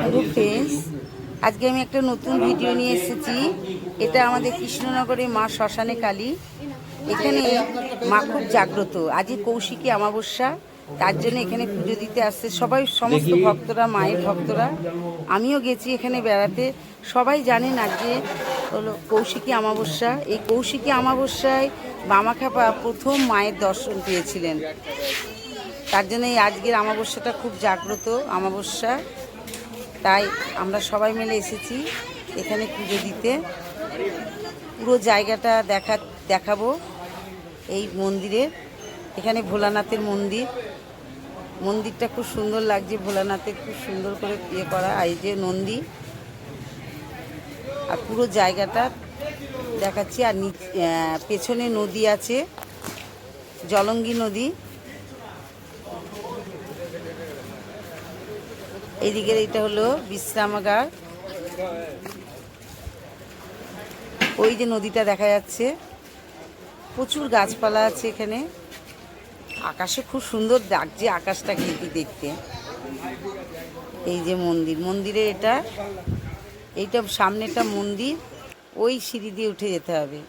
Hello friends, আজকে আমি একটা নতুন ভিডিও নিয়ে এসেছি। এটা আমাদের কৃষ্ণনগরের মা শ্মশানে কালী। এখানে মা খুব জাগ্রত। আজকে কৌশিকী অমাবস্যা, তার জন্য এখানে পুজো দিতে আসছে সবাই, সমস্ত ভক্তরা, মায়ের ভক্তরা। আমিও গেছি এখানে বেড়াতে। সবাই জানেন আজকে হলো কৌশিকী অমাবস্যা। এই কৌশিকী অমাবস্যায় বামাখ্যাপা প্রথম মায়ের দর্শন পেয়েছিলেন। তার জন্য এই আজকের অমাবস্যাটা খুব জাগ্রত অমাবস্যা। তাই আমরা সবাই মিলে এসেছি এখানে পুজো দিতে। পুরো জায়গাটা দেখাবো এই মন্দিরের। এখানে ভোলানাথের মন্দিরটা খুব সুন্দর লাগছে। ভোলানাথের খুব সুন্দর করে ইয়ে করা, এই যে নন্দী, আর পুরো জায়গাটা দেখাচ্ছি। আর পেছনে নদী আছে, জলঙ্গি নদী। এইদিকের এটা হলো বিশ্রামাগার। ওই যে নদীটা দেখা যাচ্ছে, প্রচুর গাছপালা আছে এখানে। আকাশে খুব সুন্দর লাগছে আকাশটাকে দেখতে। এই যে মন্দিরে এইটা সামনেটা মন্দির। ওই সিঁড়ি দিয়ে উঠে যেতে হবে।